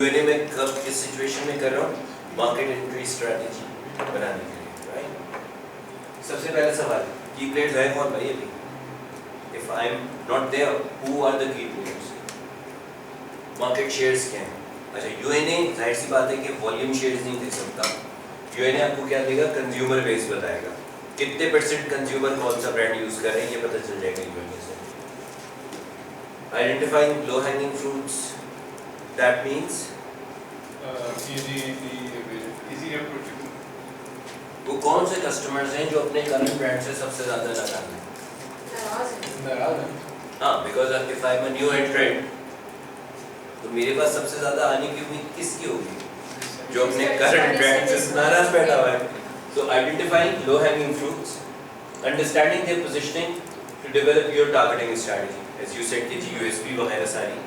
UNA में कब किस सिचुएशन में कर रहा हूँ, मार्केट एंट्री स्ट्रेटजी बनाने के लिए, राइट। सबसे पहला सवाल, की प्लेयर्स है कौन भाई अभी? If I am not there, who are the key players? Market shares क्या हैं? अच्छा, यूएनए जाहिर सी बात है कि वॉल्यूम शेयर्स नहीं दे सकता। यूएनए आपको क्या देगा? कंज्यूमर बेस बताएगा, कितने परसेंट कंज्यूमर कौन सा ब्रांड यूज कर रहे हैं, ये पता चल जाएगा यूएनए से। Identifying low hanging fruits, that means वो कौन से कस्टमर्स हैं जो अपने करंट ब्रांड से सबसे ज्यादा नाराज हैं? हाँ, because if I am a new एंट्रेंट तो मेरे पास सबसे ज्यादा आने की उम्मीद किसकी होगी? जो अपने करंट ब्रांड से नाराज बैठा हुआ है। So identifying low hanging fruits, understanding their positioning to develop your targeting strategy. As you said कि USP वगैरह सारी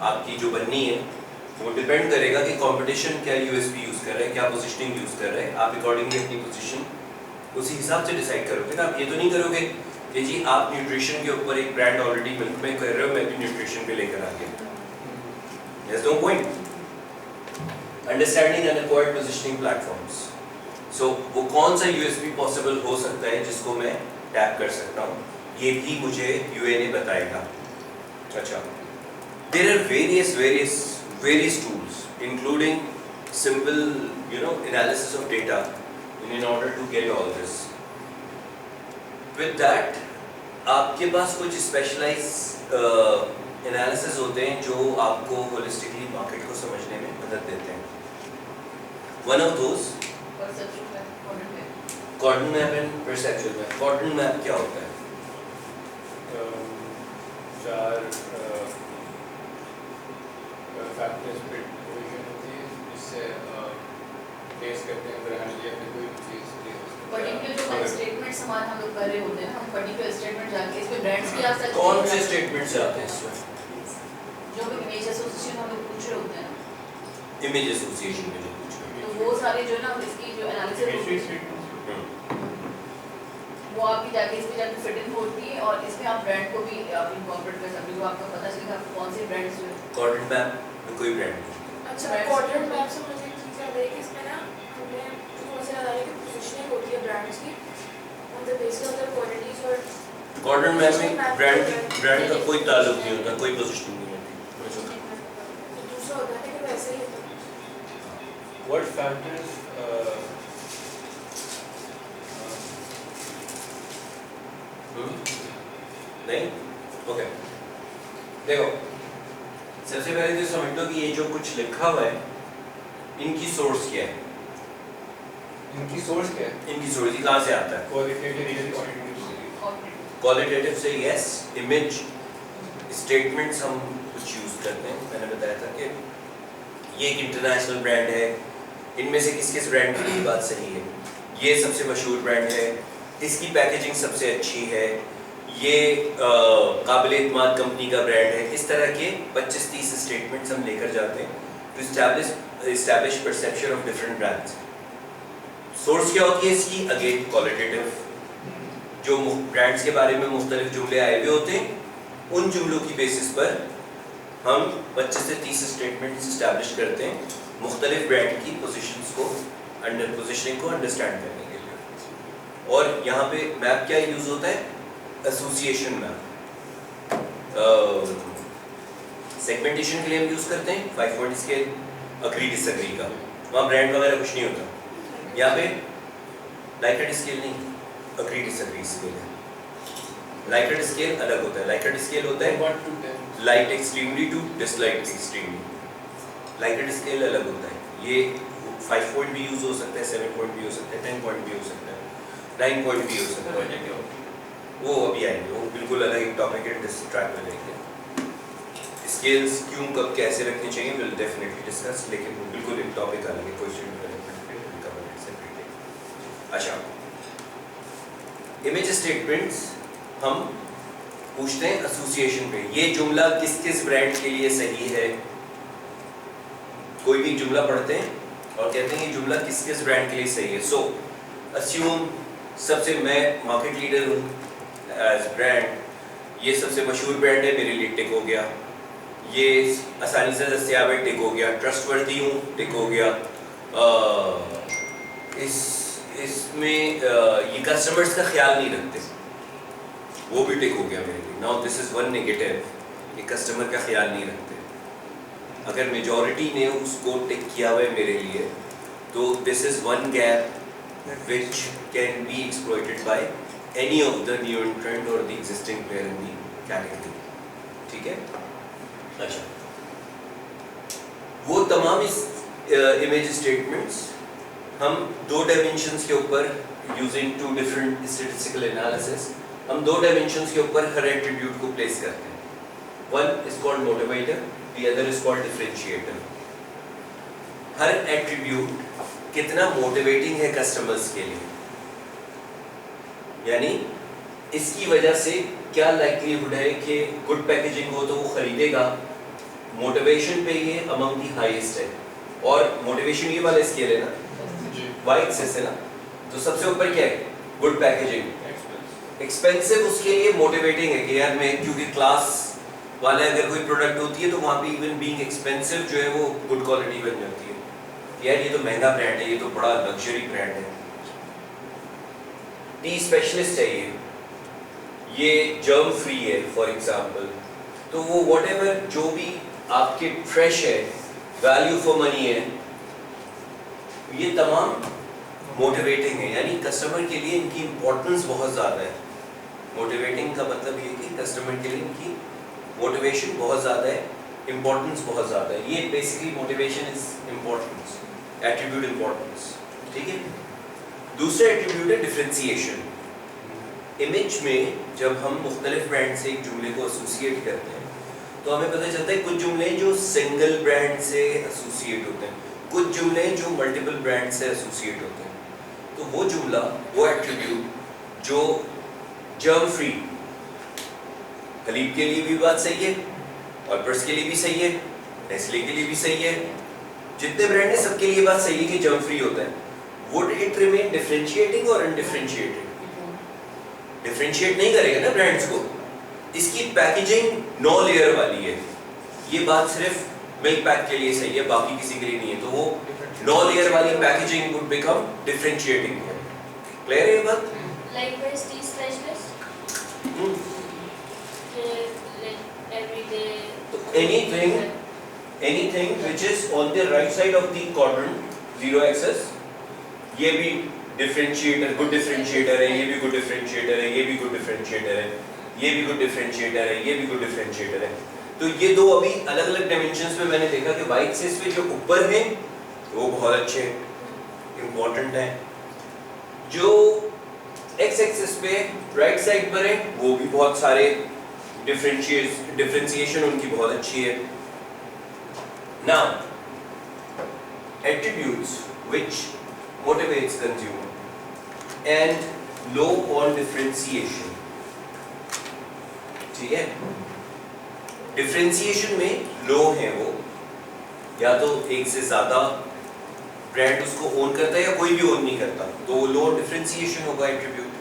आपकी जो बननी है वो डिपेंड करेगा कि कंपटीशन क्या USP यूज कर रहा है, क्या पोजीशनिंग यूज कर रहा है। आप अकॉर्डिंगली अपनी पोजीशन उसी हिसाब से डिसाइड करोगे ना। आप ये तो नहीं करोगे कि जी आप न्यूट्रिशन के ऊपर एक ब्रांड ऑलरेडी मिल्क में कर रहे हो, मैं भी न्यूट्रिशन पे लेकर आ गया। There's no point. Understanding and acquired positioning platforms. So वो कौन सा USP पॉसिबल हो सकता है जिसको मैं टैप कर सकता हूँ, ये भी मुझे UNA बताएगा। अच्छा, there are various tools, including simple, analysis of data in order to get all this. With that, आपके पास कुछ specialized एनालिसिस होते हैं जो आपको होलिस्टिकली मार्केट को समझने में मदद देते हैं। One of those cordon map and perceptual map. Cordon map क्या होता है? चार फैक्टर्स पे डिवीजन होती है जिससे टेस्ट करते हैं ब्रांड या फिर कोई चीज पर्टिकुलर जो स्टेटमेंट्स हमारे हम लोग कर रहे होते हैं ना, हम पर्टिकुलर स्टेटमेंट जाके इस पे ब्रांड्स की आ सकते हैं। कौन से स्टेटमेंट्स आते हैं इसमें? जो भी इमेज एसोसिएशन हम लोग पूछ रहे होते हैं, इमेज एसोसिएशन में जो पूछ रहे हैं, तो वो सारे जो ना इसकी जो एनालिसिस वो आपकी जाके इस पे जाके फिट इन होती है और इसमें आप ब्रांड को भी आप इनकॉर्पोरेट कर सकते हो। आपको पता चलेगा कौन से ब्रांड्स हैं। कॉर्डन मैप में कोई ब्रांड नहीं। अच्छा, क्वाड्रेंट मैप से मुझे एक चीज़ याद है कि इसमें ना हमें थोड़ा सा याद आ रहा है कि पोजीशनिंग होती है ब्रांड्स की on the basis of the qualities. और कॉर्डन मैप में ब्रांड का कोई ताल्लुक नहीं होता, कोई पोजीशनिंग नहीं होती। दूसरा होता है कि वैसे ही होता है। व्हाट फैक्टर्स नहीं? ओके, देखो सबसे पहले तो समझ लो कि ये जो कुछ लिखा हुआ है इनकी सोर्स क्या है? इनकी सोर्स क्या है? इनकी सोर्स कहाँ से आता है? क्वालिटेटिव से यस, इमेज स्टेटमेंट्स हम कुछ यूज करते हैं। मैंने बताया था कि ये एक इंटरनेशनल ब्रांड है, इनमें से किस किस ब्रांड के लिए बात सही है, ये सबसे मशहूर ब्रांड है, इसकी पैकेजिंग सबसे अच्छी है, ये काबिल एतमाद कंपनी का ब्रांड है। इस तरह के 25-30 स्टेटमेंट्स हम लेकर जाते हैं to establish perception of different brands. Source क्या होती है इसकी? अगेन क्वालिटेटिव, जो ब्रांड्स के बारे में मुख्तलिफ जुमले आए हुए होते हैं, उन जुमलों की बेसिस पर हम 25 से 30 स्टेटमेंट्स एस्टैब्लिश करते हैं मुख्तलिफ ब्रांड की पोजीशंस को पोजीशनिंग को अंडरस्टैंड करने के लिए। और यहाँ पे मैप क्या यूज होता है? Association map. सेगमेंटेशन के लिए हम यूज करते हैं 5 पॉइंट स्केल, अग्री डिसएग्री का। वहाँ ब्रांड वगैरह कुछ नहीं होता। यहाँ पे लाइकेट स्केल नहीं, अग्री डिसएग्री स्केल है। लाइकेट स्केल अलग होता है। लाइकेट स्केल होता है like extremely to dislike extremely. Likert scale अलग होता है। ये 5 पॉइंट भी यूज हो सकता है, 7 पॉइंट भी हो सकता है, 10 पॉइंट भी हो सकता है, 9 पॉइंट भी हो सकता है। वो अभी आएंगे, वो बिल्कुल अलग एक टॉपिक है, इस ट्रैक में लेंगे। स्केल्स क्यों कब कैसे रखने चाहिए विल डेफिनेटली डिस्कस, लेकिन वो बिल्कुल एक टॉपिक अलग है, क्वेश्चन डेवलपमेंट पे विल कवर इट सेपरेटली। अच्छा, इमेज स्टेटमेंट्स हम पूछते हैं एसोसिएशन पे। ये जुमला किस किस ब्रांड के लिए सही है? कोई भी जुमला पढ़ते हैं और कहते हैं ये जुमला किस किस ब्रांड के लिए सही है। सो अस्यूम सबसे मैं मार्केट लीडर हूँ एज ब्रांड, ये सबसे मशहूर ब्रांड है, मेरे लिए टिक हो गया। ये आसानी से दस्तियाब है, टिक हो गया। ट्रस्टवर्दी हूँ, टिक हो गया। इसमें ये कस्टमर्स का ख्याल नहीं रखते, वो भी टिक हो गया मेरे लिए। Now this is one negative, ये कस्टमर का ख्याल नहीं रखते। अगर मेजॉरिटी ने उसको टिक किया हुआ है मेरे लिए, तो this is one gap which can be exploited by any of the new entrant or the existing player in the category. ठीक है? अच्छा, वो तमाम इस इमेज स्टेटमेंट्स हम दो डायमेंशंस के ऊपर using two different statistical analysis हम दो डायमेंशंस के ऊपर हर एट्रीब्यूट को प्लेस करते हैं। One is called motivator, the other is called differentiator. Her attribute कितना मोटिवेटिंग है कस्टमर्स के लिए, यानी इसकी वजह से क्या लाइक्लीहुड है कि गुड पैकेजिंग हो तो वो खरीदेगा। मोटिवेशन पे ये अमंग दी हाईएस्ट है, और मोटिवेशन ये वाला स्केल है ना, वाई एक्सिस है ना, तो सबसे ऊपर क्या है? Good packaging. एक्सपेंसिव उसके लिए मोटिवेटिंग है कि यार मैं, क्योंकि क्लास वाले अगर कोई प्रोडक्ट होती है तो वहाँ पे इवन बीइंग एक्सपेंसिव जो है वो गुड क्वालिटी बन जाती है। यार ये तो महंगा ब्रांड है, ये तो बड़ा लग्जरी ब्रांड है। टी स्पेशलिस्ट है ये जर्म फ्री है फॉर एग्जांपल, तो वो व्हाटएवर जो भी आपके फ्रेश है, वैल्यू फॉर मनी है, ये तमाम मोटिवेटिंग है। यानी कस्टमर के लिए इनकी इम्पोर्टेंस बहुत ज़्यादा है। मोटिवेटिंग का मतलब ये कि कस्टमर के लिए इनकी मोटिवेशन बहुत ज़्यादा है, इम्पोर्टेंस बहुत ज़्यादा है। ये basically motivation is importance, attribute importance. ठीक है? दूसरा एट्रीब्यूट है डिफरेंशिएशन। इमेज में जब हम मुख्तलिफ ब्रांड से एक जुमले को एसोसिएट करते हैं तो हमें पता चलता है कुछ जुमले जो सिंगल ब्रांड से एसोसिएट होते हैं, कुछ जुमले जो मल्टीपल ब्रांड से एसोसिएट होते हैं। तो वो जुमला, वो एट्रीब्यूट जो जर्म फ्री, हलीब के लिए भी बात सही है, ऑल्पर्स के लिए भी सही है, नेस्ले के लिए भी सही है, जितने ब्रांड है सबके लिए बात सही है कि जर्म फ्री होता है। वुड इट रिमेन डिफरेंशिएटिंग और अनडिफरेंशिएटेड? डिफरेंशिएट नहीं करेगा ना ब्रांड्स को। इसकी पैकेजिंग 9 लेयर वाली है, ये बात सिर्फ मिल्क पैक के लिए सही है, बाकी किसी के लिए नहीं है। तो वो 9 लेयर वाली packaging would become differentiating. Clear है ये बात? Likewise, tea specialist. Everyday. anything which is on the right side of the quadrant, 0 axis, ये भी डिफरेंशिएटर, गुड डिफरेंशिएटर है, ये भी गुड डिफरेंशिएटर है, ये भी गुड डिफरेंशिएटर है, ये भी गुड डिफरेंशिएटर है, ये भी गुड डिफरेंशिएटर है। तो ये दो अभी अलग अलग डायमेंशंस में मैंने देखा कि वाई एक्सिस पे जो ऊपर है वो बहुत अच्छे इंपॉर्टेंट है, जो एक्स एक्सिस पे राइट साइड पर है वो भी बहुत सारे डिफरेंशिएशन उनकी बहुत अच्छी है। Now attributes which motivates consumer and low on differentiation। ठीक है? डिफरेंशिएशन में लो है वो, या तो एक से ज्यादा ब्रांड उसको ओन करता है या कोई भी ओन नहीं करता, तो वो लो डिफरेंशिएशन होगा एट्रीब्यूट।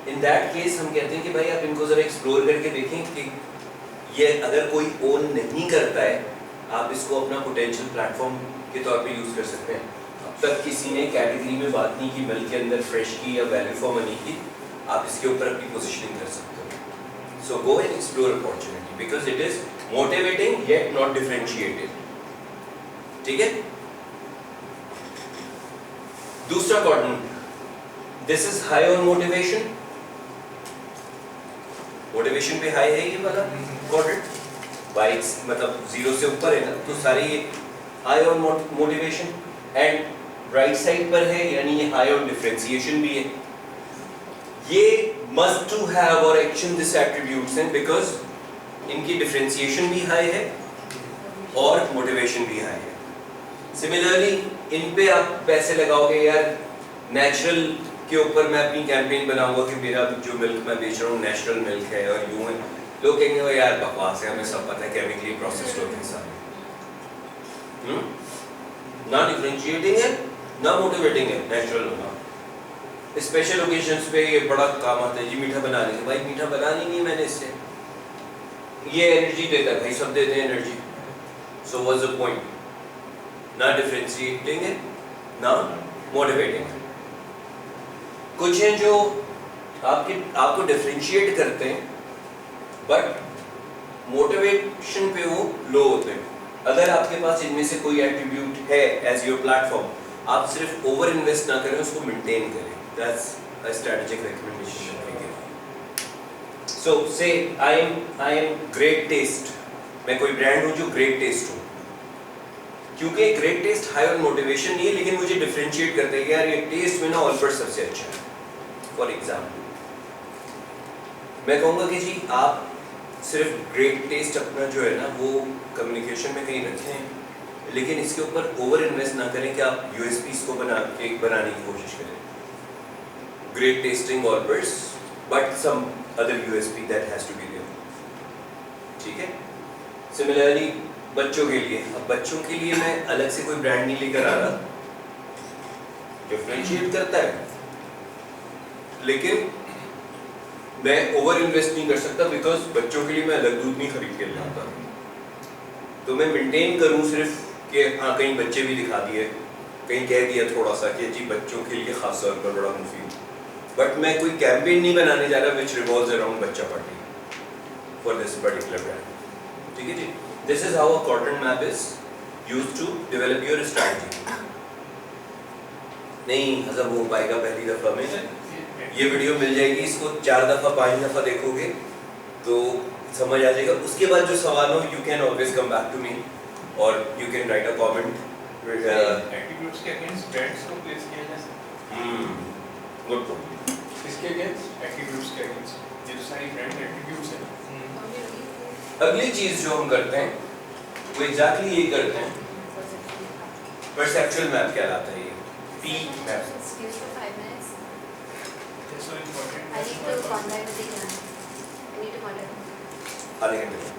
इन दैट केस हम कहते हैं कि भाई आप इनको जरा एक्सप्लोर करके देखें कि ये अगर कोई ओन नहीं करता है, आप इसको अपना पोटेंशियल प्लेटफॉर्म के तौर पे यूज कर सकते हैं। अब तक किसी ने कैटेगरी में बात नहीं की मिल्क के अंदर फ्रेश की या वैल्यू फॉर मनी की, आप इसके ऊपर अपनी पोजीशनिंग कर सकते हो। So go and explore opportunity because it is motivating yet not differentiated. ठीक है? दूसरा quadrant, this is high on motivation. Motivation पे हाई है ये वाला क्वाड्रेंट, बाइक्स मतलब 0 से ऊपर है ना, तो सारे ये high on motivation and right side पर है, यानी ये हाई ऑन डिफरेंशिएशन भी है। ये मस्ट टू हैव और एक्शन दिस एट्रीब्यूट्स हैं बिकॉज इनकी डिफरेंशिएशन भी हाई है और मोटिवेशन भी हाई है। सिमिलरली इन पे आप पैसे लगाओगे, यार नेचुरल के ऊपर मैं अपनी कैंपेन बनाऊंगा कि मेरा जो मिल्क मैं बेच रहा हूँ नेचुरल मिल्क है और यूं है, लोग कहेंगे यार बकवास है, हमें सब पता है केमिकली प्रोसेस्ड होते हैं सारे। ना डिफरेंशिएटिंग है ना मोटिवेटिंग है नेचुरल होना। स्पेशल ओकेजन्स पे ये बड़ा काम आता है जी मीठा बनाने के, भाई मीठा बना नहीं मैंने इससे, ये एनर्जी देता है, भाई सब देते हैं energy, so what's the point? ना डिफरेंशिएटिंग है ना मोटिवेटिंग है। कुछ हैं जो आपको डिफरेंशिएट करते हैं बट मोटिवेशन पे वो लो होते हैं। अगर आपके पास इनमें से कोई एट्रीब्यूट है एज योर प्लेटफॉर्म, आप सिर्फ ओवर इन्वेस्ट ना करें, उसको मेंटेन करें। That's a strategic recommendation that we give. So say I am great test, मैं कोई ब्रांड हूँ जो ग्रेट टेस्ट हूँ, क्योंकि great test high on motivation नहीं है, लेकिन मुझे डिफरेंशिएट करते हैं कि यार ये टेस्ट में ना ऑलपर्ट सबसे अच्छा है। फॉर एग्जाम्पल मैं कहूँगा कि जी आप सिर्फ ग्रेट टेस्ट अपना जो है ना वो कम्युनिकेशन में कहीं रखें, लेकिन इसके ऊपर ओवर इन्वेस्ट ना करें कि आप यूएसपीस को बनाने की कोशिश करें। Great testing all parts but some other USP that has to be there, ठीक है। सिमिलरली बच्चों के लिए, अब बच्चों के लिए मैं अलग से कोई ब्रांड नहीं लेकर आ रहा, डिफरेंशिएट करता है, लेकिन मैं ओवर इन्वेस्ट नहीं कर सकता बिकॉज बच्चों के लिए मैं अलग दूध नहीं खरीद के लाता। तो मैं मेंटेन करूं सिर्फ कि हाँ कहीं बच्चे भी दिखा दिए, कहीं कह दिया थोड़ा सा कि जी बच्चों के लिए खास तौर पर बड़ा मुफीद, बट मैं कोई कैंपेन नहीं बनाने जा रहा विच रिवॉल्व्स अराउंड बच्चा party for this particular brand, ठीक है जी। This is how a quadrant map is used to develop your strategy. नहीं हजम हो पाएगा पहली दफा में, ये वीडियो मिल जाएगी, इसको 4 दफा 5 दफा देखोगे तो समझ आ जाएगा। उसके बाद जो सवाल हो you can always come back to me और you can write a comment. Attributes के अगेंस्ट ब्रांड्स को प्लेस किया जा सकता है। Good point. इसके अगेंस्ट एट्रीब्यूट्स के अगेंस्ट ये तो सारी ब्रांड एट्रीब्यूट्स हैं। अगली चीज जो हम करते हैं वो एग्जैक्टली यही करते हैं, परसेप्चुअल मैप कहलाता है ये, P map. Excuse for 5 minutes. That's so important. I need to contact the client. I need to contact. आधे घंटे में।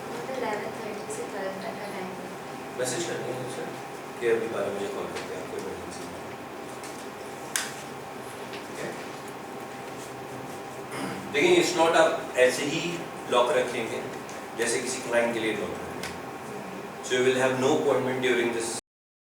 मुझे 11:30 से 12 तक का टाइम है। मैसेज करते हैं सर कि अभी 12 बजे कॉल करते हैं आपको इमरजेंसी में, ठीक है। देखिए इट्स नॉट आप ऐसे ही लॉक रखेंगे जैसे किसी क्लाइंट के लिए लॉक रखेंगे, so you will have no appointment during this